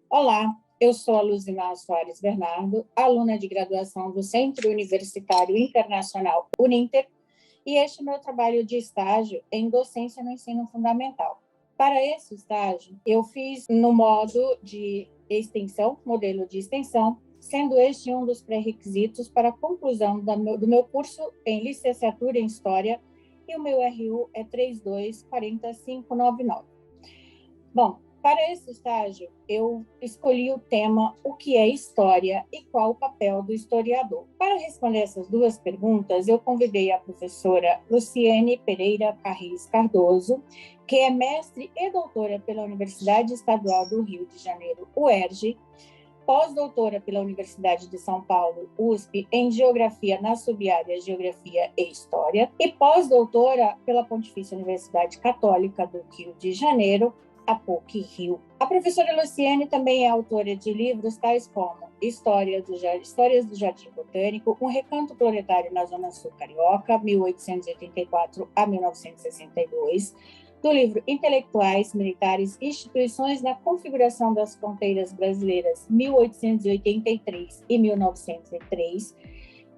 Olá, eu sou a Luzimar Soares Bernardo, aluna de graduação do Centro Universitário Internacional Uninter, e este é meu trabalho de estágio em docência no ensino fundamental. Para esse estágio, eu fiz no modo de extensão, modelo de extensão, sendo este um dos pré-requisitos para a conclusão do meu curso em licenciatura em História, e o meu RU é 3240599. Bom, para esse estágio, eu escolhi o tema O que é História e qual o papel do historiador. Para responder essas duas perguntas, eu convidei a professora Luciene Pereira Carris Cardoso, que é mestre e doutora pela Universidade Estadual do Rio de Janeiro, UERJ, pós-doutora pela Universidade de São Paulo, USP, em Geografia nas subáreas Geografia e História, e pós-doutora pela Pontifícia Universidade Católica do Rio de Janeiro, a PUC-Rio. A professora Luciene também é autora de livros tais como Histórias do Jardim Botânico, Um Recanto Proletário na Zona Sul Carioca, 1884 a 1962, do livro Intelectuais, Militares e Instituições na Configuração das Fronteiras Brasileiras, 1883 e 1903,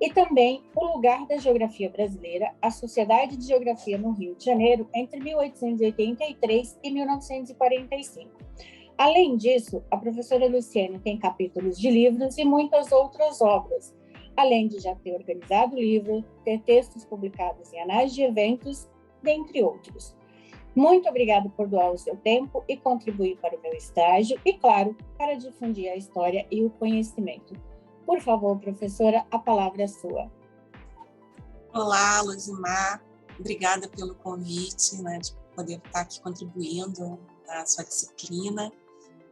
e também O Lugar da Geografia Brasileira, a Sociedade de Geografia no Rio de Janeiro, entre 1883 e 1945. Além disso, a professora Luciene tem capítulos de livros e muitas outras obras, além de já ter organizado livros, ter textos publicados em anais de eventos, dentre outros. Muito obrigada por doar o seu tempo e contribuir para o meu estágio e, claro, para difundir a história e o conhecimento. Por favor, professora, a palavra é sua. Olá, Luzimar. Obrigada pelo convite, de poder estar aqui contribuindo na sua disciplina.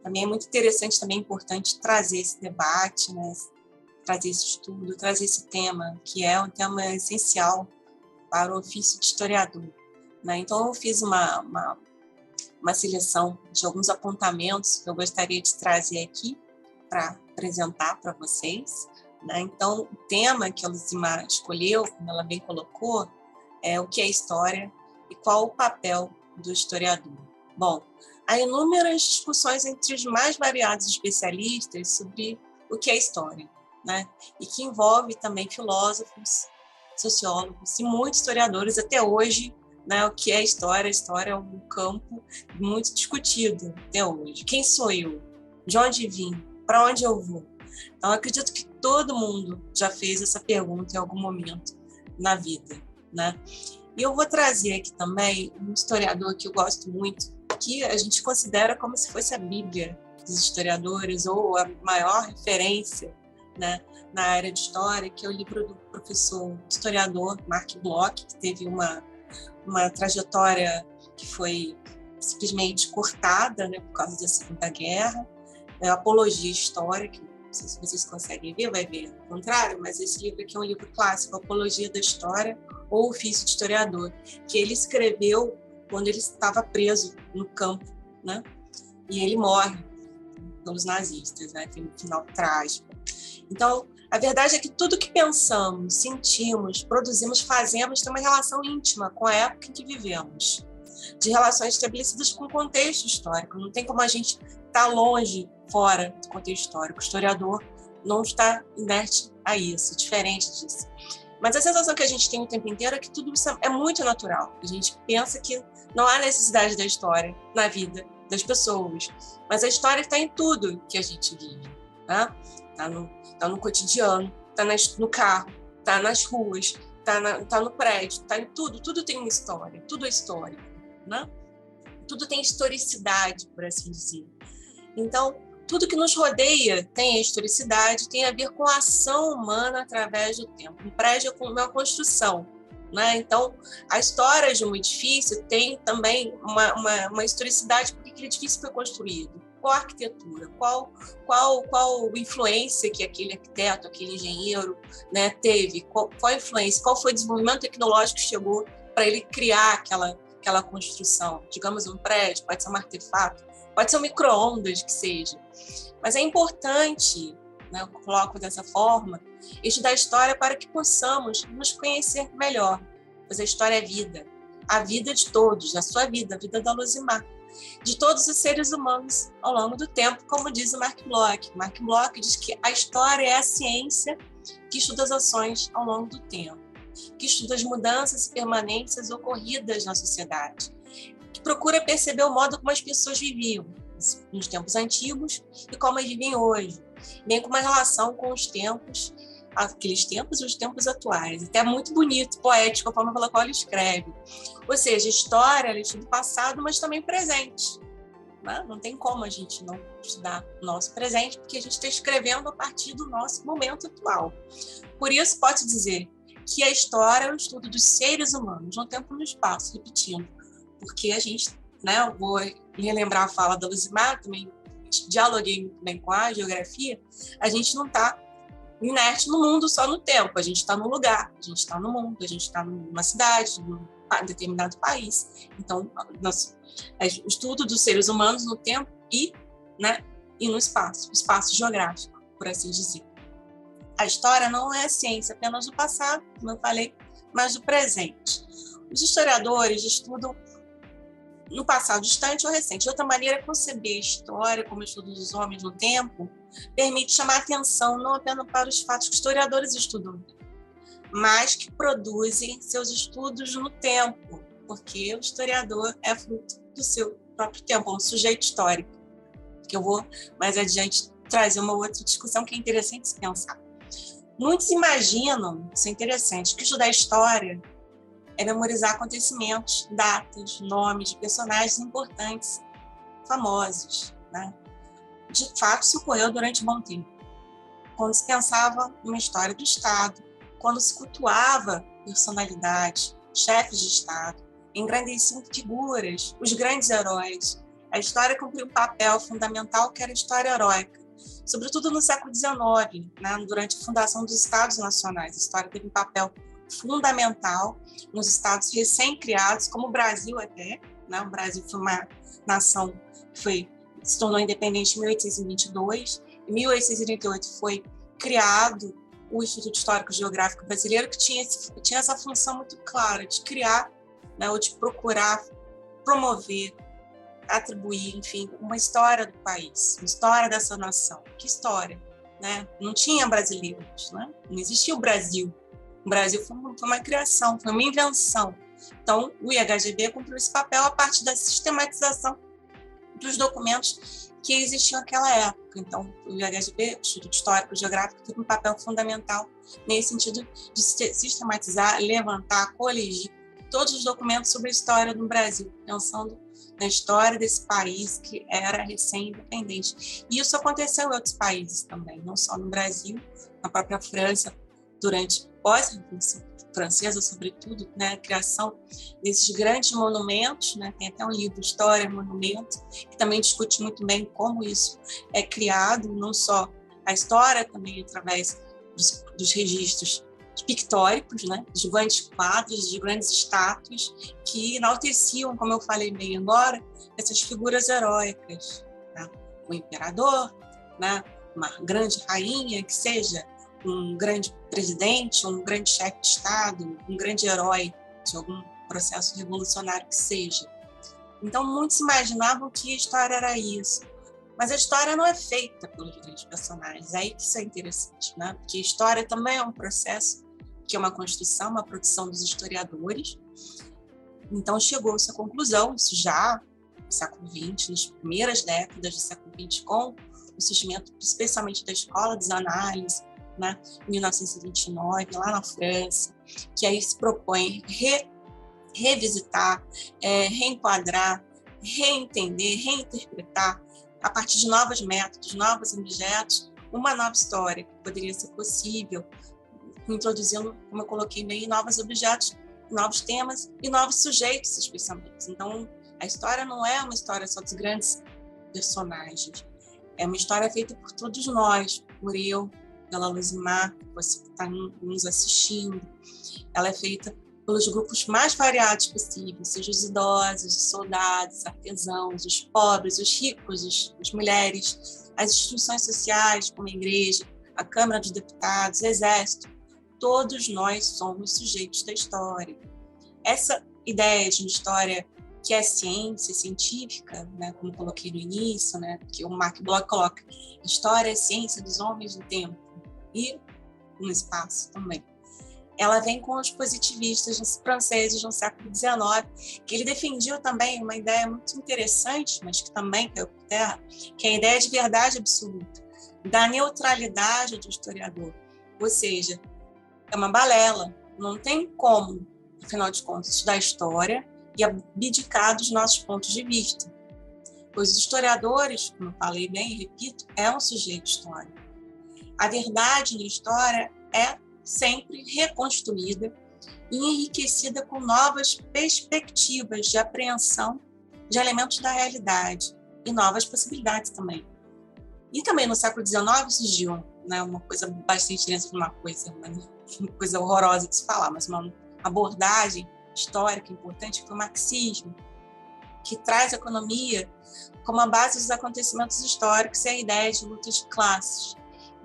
Também é muito interessante, também importante trazer esse debate, trazer esse estudo, trazer esse tema, que é um tema essencial para o ofício de historiador. Então, eu fiz uma seleção de alguns apontamentos que eu gostaria de trazer aqui para apresentar para vocês. Então, o tema que a Luzimar escolheu, como ela bem colocou, é o que é história e qual o papel do historiador. Bom, há inúmeras discussões entre os mais variados especialistas sobre o que é história, e que envolve também filósofos, sociólogos e muitos historiadores até hoje. O que é história? A história é um campo muito discutido até hoje. Quem sou eu? De onde vim? Para onde eu vou? Então, eu acredito que todo mundo já fez essa pergunta em algum momento na vida. E eu vou trazer aqui também um historiador que eu gosto muito, que a gente considera como se fosse a Bíblia dos historiadores, ou a maior referência na área de história, que é o livro do professor historiador Mark Bloch, que teve uma trajetória que foi simplesmente cortada por causa da Segunda Guerra, Apologia Histórica, não sei se vocês conseguem ver, vai ver ao contrário, mas esse livro aqui é um livro clássico, Apologia da História, ou Ofício de Historiador, que ele escreveu quando ele estava preso no campo, e ele morre pelos nazistas, tem um final trágico. Então, a verdade é que tudo que pensamos, sentimos, produzimos, fazemos tem uma relação íntima com a época em que vivemos, de relações estabelecidas com o contexto histórico. Não tem como a gente estar longe, fora do contexto histórico. O historiador não está inerte a isso, diferente disso. Mas a sensação que a gente tem o tempo inteiro é que tudo isso é muito natural. A gente pensa que não há necessidade da história na vida das pessoas, mas a história está em tudo que a gente vive. Está no cotidiano, está no carro, está nas ruas, está no prédio, está em tudo. Tudo tem uma história, tudo é histórico. Tudo tem historicidade, por assim dizer. Então, tudo que nos rodeia tem a historicidade, tem a ver com a ação humana através do tempo. Um prédio é uma construção. Então, a história de um edifício tem também uma historicidade, porque aquele edifício foi construído. Qual a arquitetura? Qual influência que aquele arquiteto, aquele engenheiro teve? Qual a influência? Qual foi o desenvolvimento tecnológico que chegou para ele criar aquela construção? Digamos, um prédio, pode ser um artefato, pode ser um micro-ondas, que seja. Mas é importante, eu coloco dessa forma, estudar a história para que possamos nos conhecer melhor, pois a história é vida. a vida de todos, a sua vida, a vida da Luzimar, de todos os seres humanos ao longo do tempo, como diz o Mark Bloch. Mark Bloch diz que a história é a ciência que estuda as ações ao longo do tempo, que estuda as mudanças e permanências ocorridas na sociedade, que procura perceber o modo como as pessoas viviam nos tempos antigos e como elas vivem hoje, bem como a relação com os tempos, aqueles tempos e os tempos atuais. Até muito bonito, poético, a forma pela qual ele escreve. Ou seja, a história ela estuda o passado, mas também o presente. Né? Não tem como a gente não estudar o nosso presente, porque a gente está escrevendo a partir do nosso momento atual. Por isso, pode dizer que a história é o estudo dos seres humanos no tempo e no espaço, repetindo, porque a gente, né, eu vou relembrar a fala da Luzimar, também dialoguei muito bem com a geografia, a gente não está inerte no mundo só no tempo, a gente está no lugar, a gente está no mundo, a gente está numa cidade, num determinado país. Então, o estudo dos seres humanos no tempo e no espaço geográfico, por assim dizer. A história não é ciência apenas do passado, como eu falei, mas do presente. Os historiadores estudam no passado distante ou recente. De outra maneira, conceber a história como estudo dos homens no tempo permite chamar atenção não apenas para os fatos que os historiadores estudam, mas que produzem seus estudos no tempo, porque o historiador é fruto do seu próprio tempo, é um sujeito histórico, que eu vou mais adiante trazer uma outra discussão que é interessante se pensar. Muitos imaginam, isso é interessante, que estudar história é memorizar acontecimentos, datas, nomes de personagens importantes, famosos. Né? De fato, isso ocorreu durante um bom tempo. Quando se pensava numa história do Estado, quando se cultuava personalidades, chefes de Estado, engrandeciam figuras, os grandes heróis. A história cumpriu um papel fundamental que era a história heróica, sobretudo no século XIX, né? Durante a fundação dos Estados Nacionais. A história teve um papel fundamental nos estados recém-criados, como o Brasil até. Né? O Brasil foi uma nação que se tornou independente em 1822. Em 1838 foi criado o Instituto Histórico Geográfico Brasileiro, que tinha essa função muito clara de criar, né, ou de procurar promover, atribuir, enfim, uma história do país, uma história dessa nação. Que história? Né? Não tinha brasileiros, né? Não existia o Brasil. O Brasil foi uma criação, foi uma invenção. Então, o IHGB cumpriu esse papel a partir da sistematização dos documentos que existiam naquela época. Então, o IHGB, o Instituto Histórico Geográfico, teve um papel fundamental nesse sentido de sistematizar, levantar, coligir todos os documentos sobre a história do Brasil, pensando na história desse país que era recém-independente. E isso aconteceu em outros países também, não só no Brasil, na própria França, durante pós-Revolução Francesa, sobretudo, né, a criação desses grandes monumentos, né, tem até um livro, História, Monumento, que também discute muito bem como isso é criado, não só a história, também através dos registros pictóricos, né, de grandes quadros, de grandes estátuas, que enalteciam, como eu falei bem agora, essas figuras heróicas. Né? O imperador, né, uma grande rainha, que seja um grande presidente, um grande chefe de Estado, um grande herói de algum processo revolucionário que seja. Então, muitos imaginavam que a história era isso. Mas a história não é feita pelos grandes personagens. É aí que isso é interessante, né? Porque a história também é um processo que é uma construção, uma produção dos historiadores. Então, chegou-se à conclusão, isso já no século XX, nas primeiras décadas do século XX, com o surgimento, especialmente da Escola das Análises, né, em 1929, lá na França, que aí se propõe revisitar, reenquadrar, reentender, reinterpretar, a partir de novos métodos, novos objetos, uma nova história que poderia ser possível, introduzindo, como eu coloquei bem, novos objetos, novos temas e novos sujeitos, especialmente. Então, a história não é uma história só dos grandes personagens, é uma história feita por todos nós, por eu, pela Luzimar, que você está nos assistindo. Ela é feita pelos grupos mais variados possíveis, seja os idosos, os soldados, artesãos, os pobres, os ricos, as mulheres, as instituições sociais, como a igreja, a Câmara dos Deputados, o Exército. Todos nós somos sujeitos da história. Essa ideias de uma história que é ciência, científica, né, como coloquei no início, né, que o Mark Bloch coloca, história é ciência dos homens do tempo e no espaço também. Ela vem com os positivistas franceses no século XIX, que ele defendiam também uma ideia muito interessante, mas que também caiu por terra, que é a ideia de verdade absoluta, da neutralidade do historiador. Ou seja, é uma balela, não tem como, afinal de contas, estudar história e abdicar dos nossos pontos de vista. Pois os historiadores, como eu falei bem e repito, é um sujeito histórico. A verdade na história é sempre reconstruída e enriquecida com novas perspectivas de apreensão de elementos da realidade e novas possibilidades também. E também no século XIX surgiu, né, uma coisa bastante dentro de uma coisa horrorosa de se falar, mas uma abordagem histórica importante, que foi o marxismo, que traz a economia como a base dos acontecimentos históricos e a ideia de lutas de classes.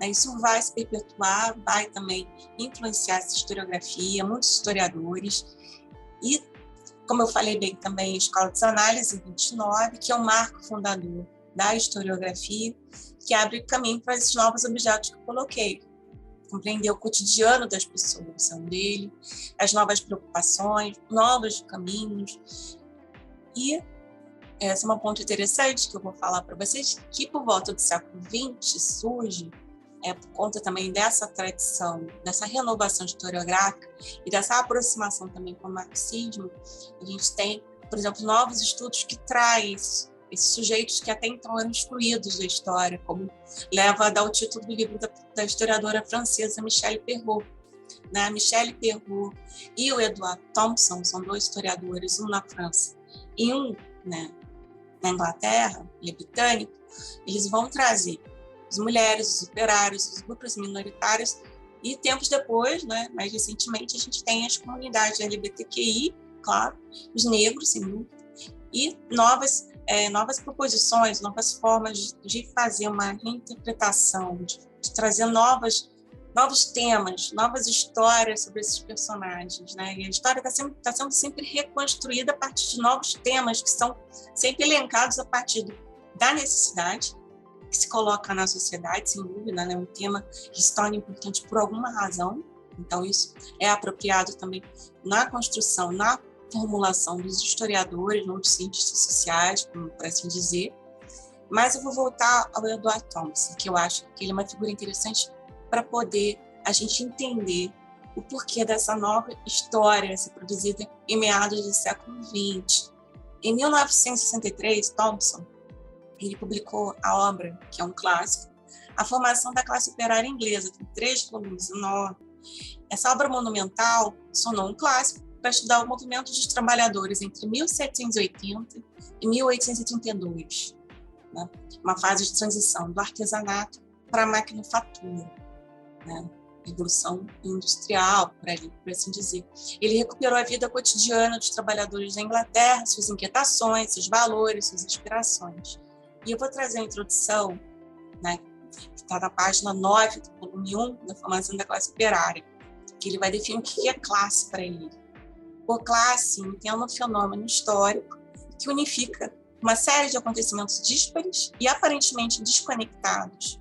Isso vai se perpetuar, vai também influenciar essa historiografia, muitos historiadores. E, como eu falei bem também, a Escola de Análise 29, que é o marco fundador da historiografia, que abre caminho para esses novos objetos que eu coloquei. Compreender o cotidiano das pessoas, a visão dele, as novas preocupações, novos caminhos. E esse é um ponto interessante que eu vou falar para vocês, que por volta do século XX surge, por conta também dessa tradição, dessa renovação historiográfica e dessa aproximação também com o marxismo. A gente tem, por exemplo, novos estudos que trazem esses sujeitos que até então eram excluídos da história, como leva a dar o título do livro da historiadora francesa Michelle Perrault. Né? Michelle Perrault e o Edward Thompson são dois historiadores, um na França e um, né, na Inglaterra, ele é britânico. Eles vão trazer as mulheres, os operários, os grupos minoritários, e tempos depois, né, mais recentemente, a gente tem as comunidades LGBTQI, claro, os negros, sem dúvida, e novas proposições, novas formas de fazer uma reinterpretação, de trazer novos temas, novas histórias sobre esses personagens, né? E a história está sendo sempre reconstruída a partir de novos temas que são sempre elencados a partir da necessidade que se coloca na sociedade, sem dúvida, né? Um tema que se torna importante por alguma razão. Então, isso é apropriado também na construção, na formulação dos historiadores, ou dos cientistas sociais, por assim dizer. Mas eu vou voltar ao Edward Thompson, que eu acho que ele é uma figura interessante para poder a gente entender o porquê dessa nova história ser produzida em meados do século XX. Em 1963, Thompson ele publicou a obra, que é um clássico, A Formação da Classe Operária Inglesa, tem 3 volumes enormes. Essa obra monumental sonou um clássico para estudar o movimento dos trabalhadores entre 1780 e 1832, né? Uma fase de transição do artesanato para a maquinofatura, né? Revolução industrial, por assim dizer. Ele recuperou a vida cotidiana dos trabalhadores da Inglaterra, suas inquietações, seus valores, suas aspirações. E eu vou trazer a introdução, né, que está na página 9 do volume 1 da Formação da Classe Operária, que ele vai definir o que é classe para ele. Por classe, entenda um fenômeno histórico que unifica uma série de acontecimentos díspares e aparentemente desconectados,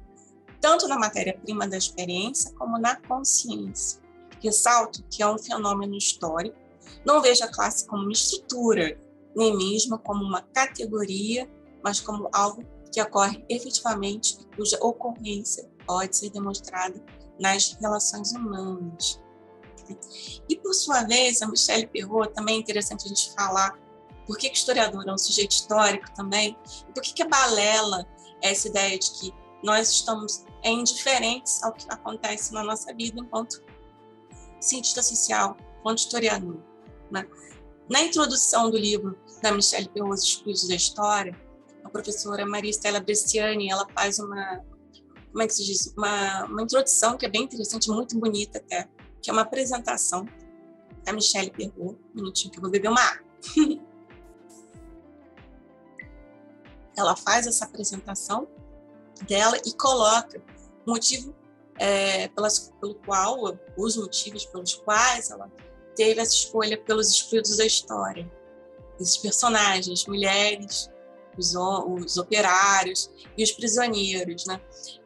tanto na matéria-prima da experiência como na consciência. Ressalto que é um fenômeno histórico, não vejo a classe como uma estrutura, nem mesmo como uma categoria, mas como algo que ocorre efetivamente e cuja ocorrência pode ser demonstrada nas relações humanas. E, por sua vez, a Michelle Perrault, também é interessante a gente falar por que o historiador é um sujeito histórico também, e por que a balela é essa ideia de que nós estamos indiferentes ao que acontece na nossa vida enquanto cientista social, enquanto historiador. Né? Na introdução do livro da Michelle Perrault, Os Excluídos da História, a professora Maria Estela Bresciani, ela faz uma introdução que é bem interessante, muito bonita até, que é uma apresentação da Michelle Perrault. Um minutinho que eu vou beber uma água. Ela faz essa apresentação dela e coloca o motivo os motivos pelos quais ela teve essa escolha pelos excluídos da história. Esses personagens, mulheres, os operários e os prisioneiros, né?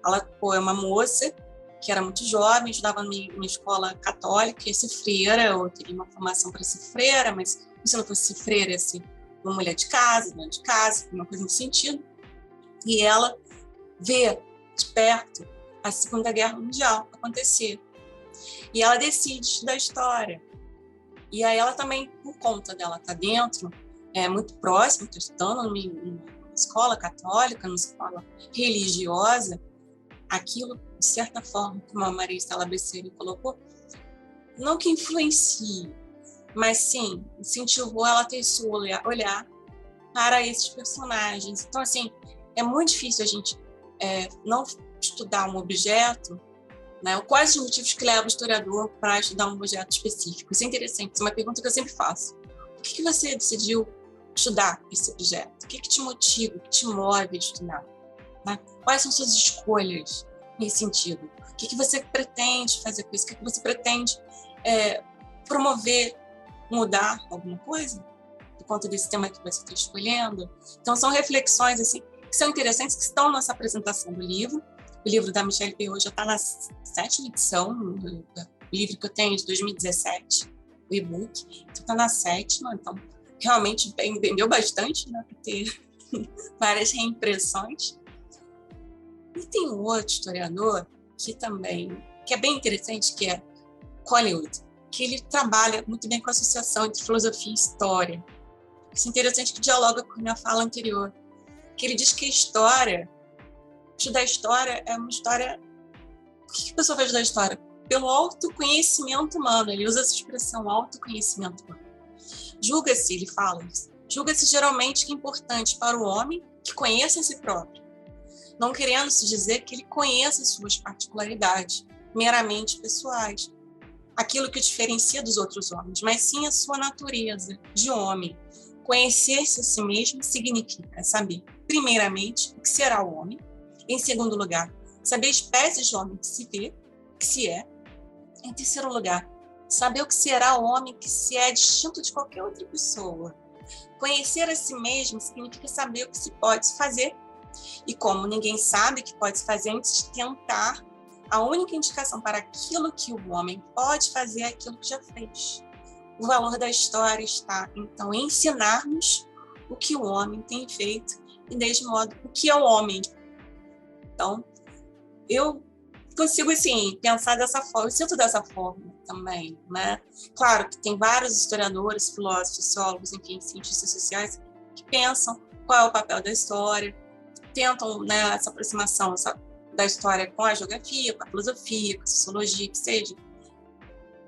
Ela é uma moça que era muito jovem, estudava numa escola católica, ia ser freira, ou teria uma formação para ser freira, mas se não fosse freira, ia ser uma mulher de casa, dona de casa, uma coisa nesse sentido. E ela vê de perto a Segunda Guerra Mundial acontecer. E ela decide estudar história. E aí ela também, por conta dela estar dentro, muito próxima, está estudando numa escola católica, numa escola religiosa, aquilo, de certa forma, como a Maria Estela Becerra colocou, não que influencie, mas sim, incentivou ela a ter esse olhar para esses personagens. Então, assim, é muito difícil a gente não estudar um objeto, né? Quais os motivos que levam o historiador para estudar um objeto específico? Isso é interessante, isso é uma pergunta que eu sempre faço. Por que você decidiu estudar esse objeto? O que te motiva, o que te move a estudar? Né? Quais são suas escolhas nesse sentido? O que você pretende fazer com isso? O que você pretende promover, mudar alguma coisa por conta desse tema que você está escolhendo? Então, são reflexões assim, que são interessantes, que estão nessa apresentação do livro. O livro da Michelle Perrault já está na 7ª edição, o livro que eu tenho de 2017, o e-book, então está na 7ª, então realmente vendeu bastante, né, para ter várias reimpressões. E tem um outro historiador que é bem interessante, que é Collingwood, que ele trabalha muito bem com a associação entre filosofia e história. Isso é interessante, que dialoga com a minha fala anterior, que ele diz que estudar história é uma história... Por que a pessoa vai estudar história? Pelo autoconhecimento humano. Ele usa essa expressão, autoconhecimento humano. Julga-se, ele fala isso, julga-se geralmente que é importante para o homem que conheça a si próprio, não querendo se dizer que ele conheça suas particularidades, meramente pessoais, aquilo que o diferencia dos outros homens, mas sim a sua natureza de homem. Conhecer-se a si mesmo significa saber, primeiramente, o que será o homem, em segundo lugar, saber a espécie de homem que se vê, que se é, em terceiro lugar, saber o que será o homem que se é distinto de qualquer outra pessoa. Conhecer a si mesmo significa saber o que se pode fazer, e como ninguém sabe o que pode fazer antes de tentar, a única indicação para aquilo que o homem pode fazer é aquilo que já fez. O valor da história está, então, em ensinar-nos o que o homem tem feito e, deste modo, o que é o homem. Então, eu consigo, assim, pensar dessa forma, eu sinto dessa forma também, né? Claro que tem vários historiadores, filósofos, sociólogos, enfim, cientistas sociais que pensam qual é o papel da história, tentam, né, essa aproximação da história com a geografia, com a filosofia, com a sociologia, que seja.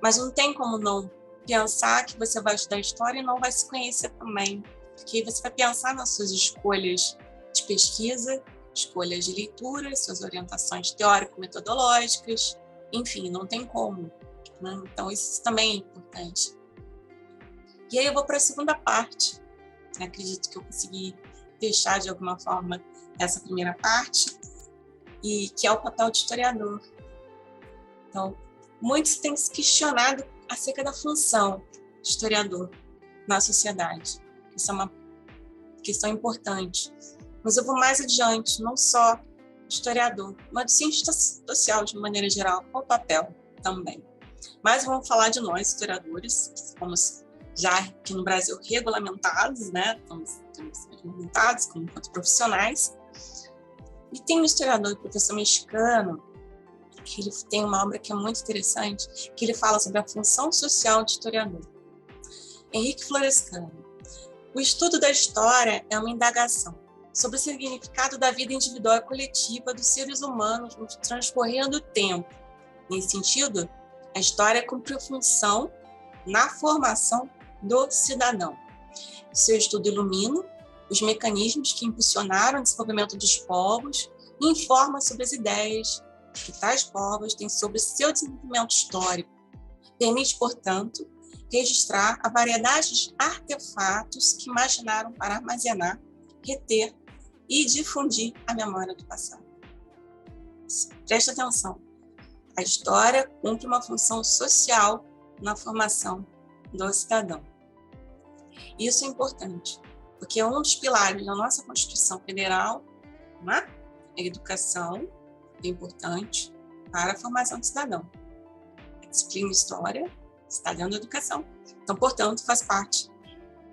Mas não tem como não pensar que você vai estudar história e não vai se conhecer também, porque você vai pensar nas suas escolhas de pesquisa, escolhas de leitura, suas orientações teórico-metodológicas, enfim, não tem como, né? Então, isso também é importante. E aí eu vou para a segunda parte. Acredito que eu consegui fechar, de alguma forma, essa primeira parte, e que é o papel de historiador. Então, muitos têm se questionado acerca da função de historiador na sociedade. Isso é uma questão importante. Mas eu vou mais adiante, não só historiador, mas do cientista social, de maneira geral, qual o papel também. Mas vamos falar de nós, historiadores, que somos já aqui no Brasil regulamentados, né? Estamos regulamentados enquanto profissionais. E tem um historiador e professor mexicano, que ele tem uma obra que é muito interessante, que ele fala sobre a função social de historiador. Henrique Florescano. O estudo da história é uma indagação sobre o significado da vida individual e coletiva dos seres humanos no transcorrer do tempo. Nesse sentido, a história cumpre a função na formação do cidadão. Seu estudo ilumina os mecanismos que impulsionaram o desenvolvimento dos povos e informa sobre as ideias que tais povos têm sobre seu desenvolvimento histórico. Permite, portanto, registrar a variedade de artefatos que imaginaram para armazenar, reter e difundir a memória do passado. Preste atenção. A história cumpre uma função social na formação do cidadão. Isso é importante, porque um dos pilares da nossa Constituição Federal, né, é a educação, é importante para a formação do cidadão. A disciplina História está dentro da educação. Então, portanto, faz parte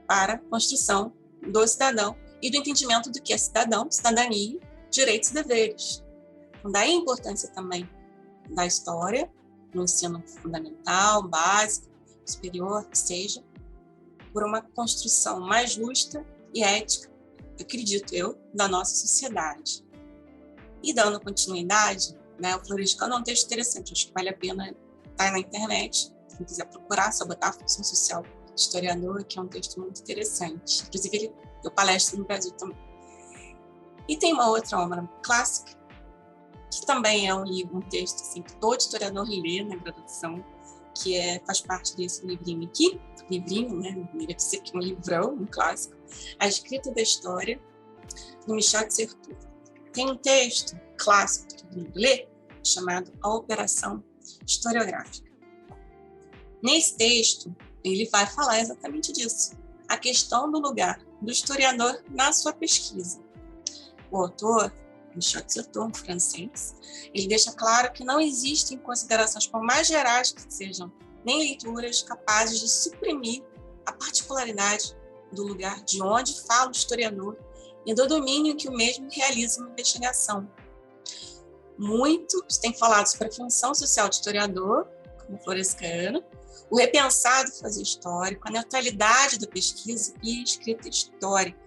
para a construção do cidadão e do entendimento do que é cidadão, cidadania, direitos e deveres. Então, daí a importância também da história, no ensino fundamental, básico, superior, que seja, por uma construção mais justa e ética, acredito eu, da nossa sociedade. E dando continuidade, né, o Florescano é um texto interessante, acho que vale a pena estar na internet, quem quiser procurar, só botar a função social do historiador, que é um texto muito interessante. Inclusive, ele deu palestra no Brasil também. E tem uma outra obra clássica, que também é um livro, um texto assim, que todo historiador lê na graduação, que faz parte desse livrinho aqui, né? Deve ser aqui um livrão, um clássico, A Escrita da História, do Michel de Certeau. Tem um texto clássico que todo mundo lê, chamado A Operação Historiográfica. Nesse texto, ele vai falar exatamente disso, a questão do lugar do historiador na sua pesquisa. O autor, Michel de Certeau, um francês, ele deixa claro que não existem considerações, por mais gerais que sejam, nem leituras capazes de suprimir a particularidade do lugar de onde fala o historiador e do domínio que o mesmo realiza uma investigação. Muitos têm falado sobre a função social do historiador, como Florescano, o repensado fazer histórico, a neutralidade da pesquisa e a escrita histórica,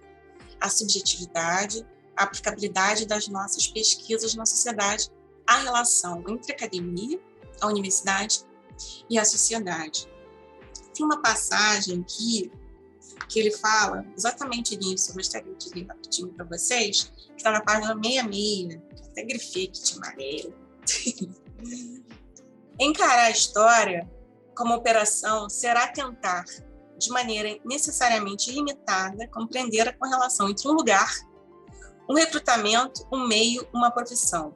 a subjetividade, a aplicabilidade das nossas pesquisas na sociedade, a relação entre a academia, a universidade e a sociedade. Tem uma passagem que ele fala exatamente nisso, eu gostaria de ler rapidinho para vocês, que está na página 66, até grifei aqui de amarelo. Encarar a história como operação será tentar, de maneira necessariamente limitada, compreender a correlação entre um lugar, um recrutamento, um meio, uma profissão,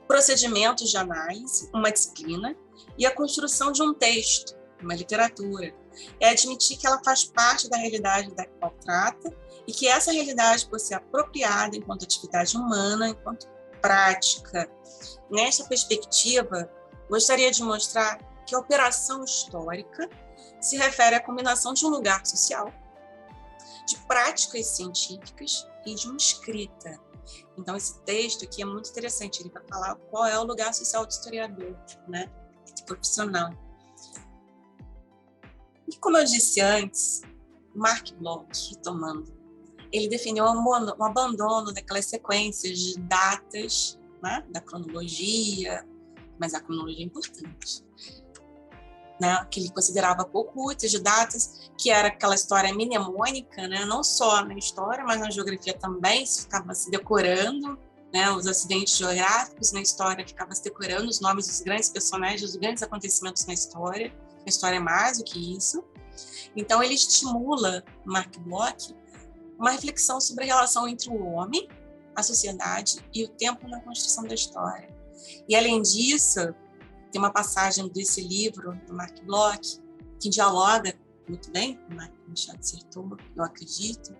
procedimentos de análise, uma disciplina e a construção de um texto, uma literatura. É admitir que ela faz parte da realidade da qual trata e que essa realidade pode ser apropriada enquanto atividade humana, enquanto prática. Nesta perspectiva, gostaria de mostrar que a operação histórica se refere à combinação de um lugar social, de práticas científicas e de uma escrita. Então, esse texto aqui é muito interessante, ele vai falar qual é o lugar social do historiador, né, profissional. E como eu disse antes, Marc Bloch, retomando, ele definiu um abandono daquelas sequências de datas, né, da cronologia, mas a cronologia é importante, né, que ele considerava pouco úteis, de datas, que era aquela história mnemônica, né, não só na história, mas na geografia também, se ficava se decorando, né, os acidentes geográficos na história, ficava se decorando os nomes dos grandes personagens, dos grandes acontecimentos na história. A história é mais do que isso. Então, ele estimula, Marc Bloch, uma reflexão sobre a relação entre o homem, a sociedade e o tempo na construção da história. E, além disso, tem uma passagem desse livro, do Marc Bloch, que dialoga muito bem com o Michel de Certeau, eu acredito,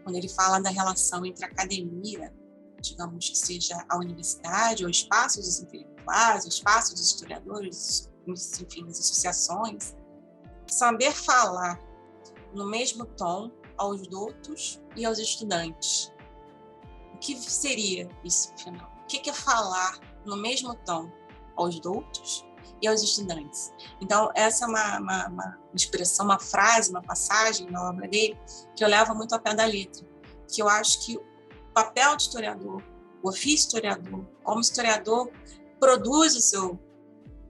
quando ele fala da relação entre a academia, digamos que seja a universidade, ou o espaço dos intelectuais, o espaço dos historiadores, enfim, as associações, saber falar no mesmo tom aos doutos e aos estudantes. O que seria isso, afinal? O que é falar no mesmo tom aos doutos e aos estudantes? Então, essa é uma expressão, uma frase, uma passagem na obra dele que eu levo muito ao pé da letra, que eu acho que o papel do historiador, o ofício historiador, como historiador, produz o seu,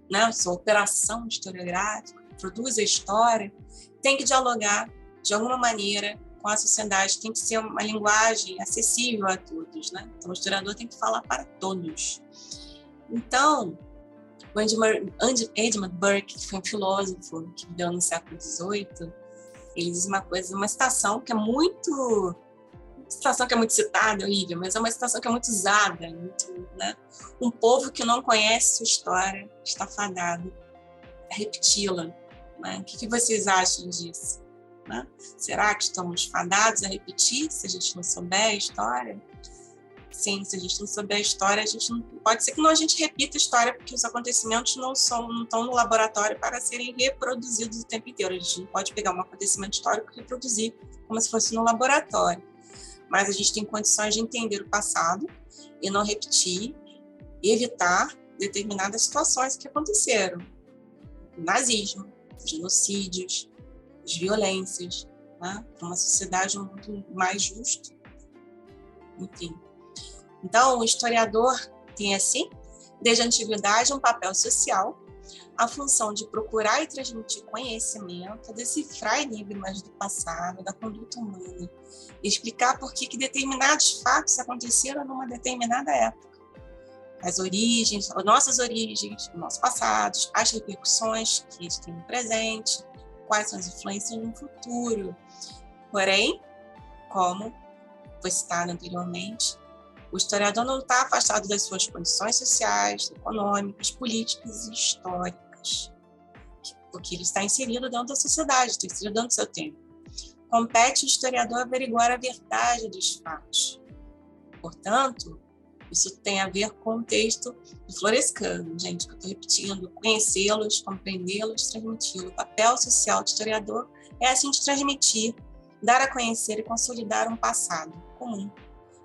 né, a sua operação historiográfica, produz a história, tem que dialogar de alguma maneira com a sociedade, tem que ser uma linguagem acessível a todos, né? Então, o historiador tem que falar para todos. Então, o Edmund Burke, que foi um filósofo que viveu no século XVIII, ele diz uma coisa, uma citação que é muito citada, é horrível, mas é uma citação que é muito usada, muito, né? Um povo que não conhece sua história está fadado a repeti-la, Né? O que vocês acham disso? Né? Será que estamos fadados a repetir se a gente não souber a história? Sim, se a gente não souber a história, a gente não... pode ser que a gente repita a história, porque os acontecimentos não estão no laboratório para serem reproduzidos o tempo inteiro. A gente não pode pegar um acontecimento histórico e reproduzir como se fosse no laboratório. Mas a gente tem condições de entender o passado e não repetir e evitar determinadas situações que aconteceram. O nazismo, os genocídios, as violências, né? Para uma sociedade um mundo mais justo. Enfim. Então, o historiador tem, assim, desde a antiguidade, um papel social, a função de procurar e transmitir conhecimento, decifrar enigmas do passado, da conduta humana, e explicar por que determinados fatos aconteceram numa determinada época. As origens, as nossas origens, o nosso passado, as repercussões que eles têm no presente, quais são as influências no futuro. Porém, como foi citado anteriormente, o historiador não está afastado das suas condições sociais, econômicas, políticas e históricas, porque ele está inserido dentro da sociedade, está inserido dentro do seu tempo. Compete ao historiador averiguar a verdade dos fatos. Portanto, isso tem a ver com o texto do Florescano, gente, que eu estou repetindo, conhecê-los, compreendê-los, transmiti-los. O papel social do historiador é assim de transmitir, dar a conhecer e consolidar um passado comum,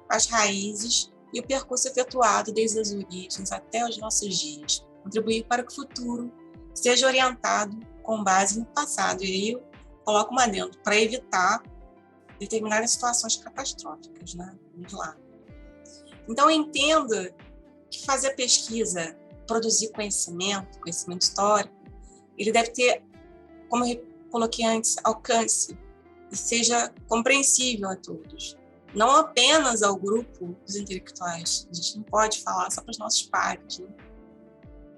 as raízes e o percurso efetuado desde as origens até os nossos dias, contribuir para que o futuro seja orientado com base no passado. E aí eu coloco uma adendo, para evitar determinadas situações catastróficas, né? Vamos lá. Então, entenda que fazer pesquisa, produzir conhecimento histórico, ele deve ter, como eu coloquei antes, alcance e seja compreensível a todos. Não apenas ao grupo dos intelectuais. A gente não pode falar só para os nossos pares. Né?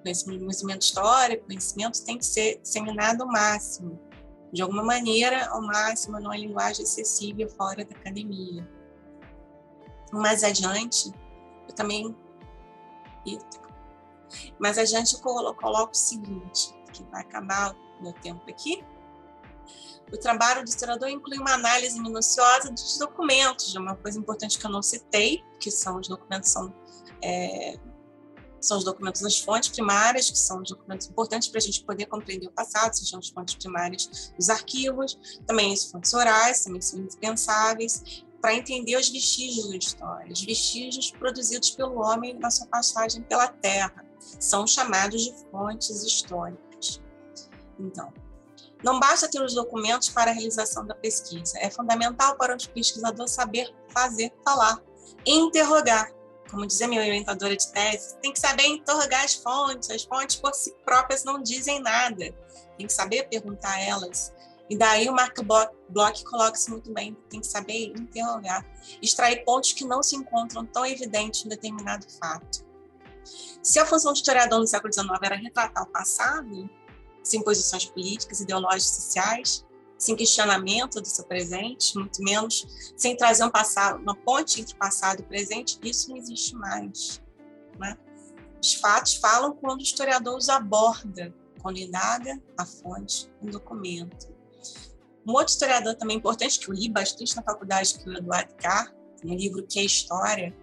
Conhecimento histórico, conhecimento tem que ser disseminado ao máximo. De alguma maneira, ao máximo, numa linguagem acessível fora da academia. Mais adiante, eu também... Mais adiante, eu coloco o seguinte, que vai acabar o meu tempo aqui. O trabalho do historiador inclui uma análise minuciosa dos documentos, de uma coisa importante que eu não citei, que são os documentos, são os documentos das fontes primárias, que são os documentos importantes para a gente poder compreender o passado, sejam as fontes primárias dos arquivos, também as fontes orais, também são indispensáveis, para entender os vestígios da história, os vestígios produzidos pelo homem na sua passagem pela Terra, são chamados de fontes históricas. Então, não basta ter os documentos para a realização da pesquisa. É fundamental para o pesquisador saber fazer, falar, interrogar. Como dizia minha orientadora de tese, tem que saber interrogar as fontes por si próprias não dizem nada. Tem que saber perguntar a elas. E daí o Mark Bloch coloca isso muito bem, tem que saber interrogar, extrair pontos que não se encontram tão evidentes em determinado fato. Se a função do historiador no século XIX era retratar o passado, sem posições políticas, ideológicas, sociais, sem questionamento do seu presente, muito menos sem trazer uma ponte entre passado e presente, isso não existe mais. Né? Os fatos falam quando o historiador os aborda, quando indaga a fonte, um documento. Um outro historiador também importante, que eu li bastante na faculdade, que é o Eduardo Carr, no livro Que é História,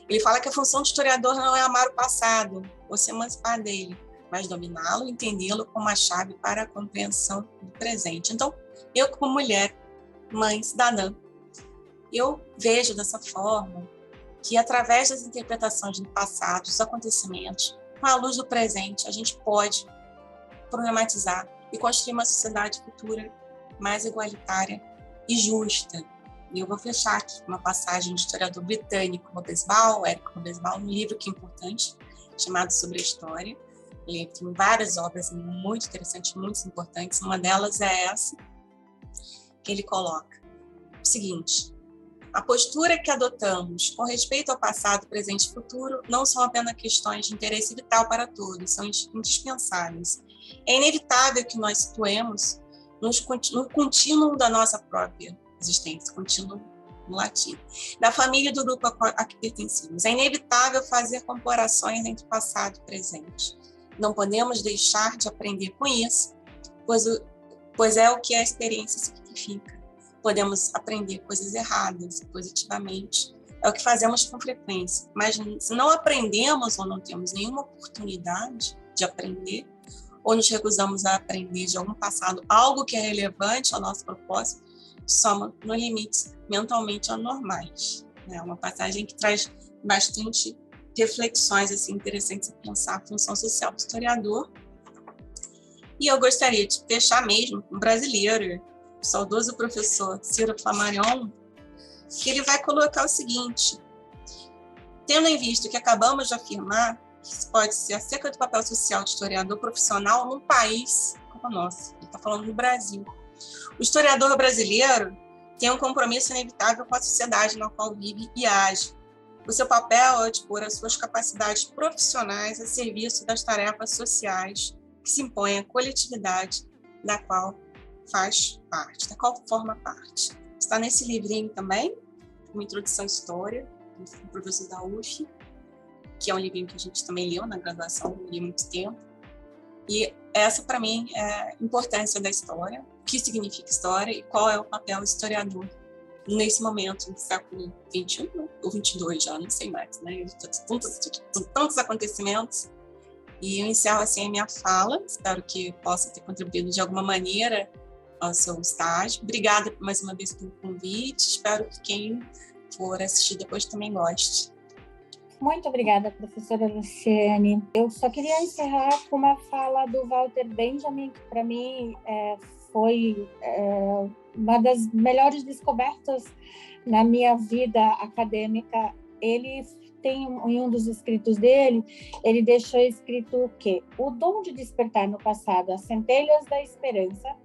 ele fala que a função do historiador não é amar o passado ou se emancipar dele, mas dominá-lo e entendê-lo como a chave para a compreensão do presente. Então, eu como mulher, mãe, cidadã, eu vejo dessa forma que através das interpretações do passado, dos acontecimentos, com a luz do presente, a gente pode problematizar e construir uma sociedade futura mais igualitária e justa. E eu vou fechar aqui com uma passagem do historiador britânico Eric Hobsbawm, um livro que é importante, chamado Sobre a História. Ele tem várias obras muito interessantes, muito importantes. Uma delas é essa, que ele coloca o seguinte: a postura que adotamos com respeito ao passado, presente e futuro não são apenas questões de interesse vital para todos, são indispensáveis. É inevitável que nós situemos no contínuo da nossa própria existência, contínuo no latim, da família do grupo a que pertencemos. É inevitável fazer comparações entre passado e presente. Não podemos deixar de aprender com isso, pois pois é o que a experiência significa. Podemos aprender coisas erradas positivamente, é o que fazemos com frequência, mas se não aprendemos ou não temos nenhuma oportunidade de aprender, ou nos recusamos a aprender de algum passado algo que é relevante ao nosso propósito, somos no limites mentalmente anormais. É uma passagem que traz bastante reflexões assim, interessantes a pensar a função social do historiador. E eu gostaria de fechar mesmo com um brasileiro, o saudoso professor Ciro Flammarion, que ele vai colocar o seguinte: tendo em vista o que acabamos de afirmar, que isso pode ser acerca do papel social do historiador profissional num país como o nosso, ele está falando do Brasil. O historiador brasileiro tem um compromisso inevitável com a sociedade na qual vive e age. O seu papel é de pôr as suas capacidades profissionais a serviço das tarefas sociais que se impõem à coletividade da qual faz parte, da qual forma parte. Está nesse livrinho também, uma introdução à história, do professor da UF, que é um livrinho que a gente também leu na graduação, li há muito tempo. E essa, para mim, é a importância da história, o que significa história e qual é o papel do historiador nesse momento do século XXI, ou XXII já, não sei mais, né? Tantos acontecimentos. E eu encerro assim a minha fala, espero que possa ter contribuído de alguma maneira ao seu estágio. Obrigada mais uma vez pelo convite, espero que quem for assistir depois também goste. Muito obrigada, professora Luciane. Eu só queria encerrar com uma fala do Walter Benjamin, que para mim foi uma das melhores descobertas na minha vida acadêmica. Ele tem, em um dos escritos dele, ele deixou escrito que o dom de despertar no passado as centelhas da esperança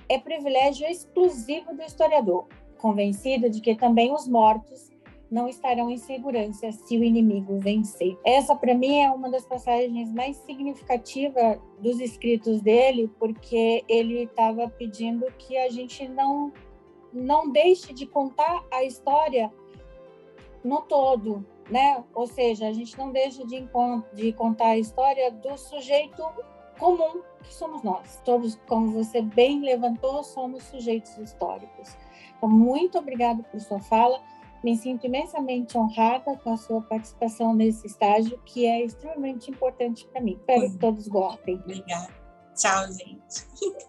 é privilégio exclusivo do historiador, convencido de que também os mortos não estarão em segurança se o inimigo vencer. Essa, para mim, é uma das passagens mais significativas dos escritos dele, porque ele estava pedindo que a gente não deixe de contar a história no todo, né? Ou seja, a gente não deixa de contar a história do sujeito comum que somos nós. Todos, como você bem levantou, somos sujeitos históricos. Então, muito obrigada por sua fala. Me sinto imensamente honrada com a sua participação nesse estágio, que é extremamente importante para mim. Espero que todos gostem. Obrigada. Tchau, gente.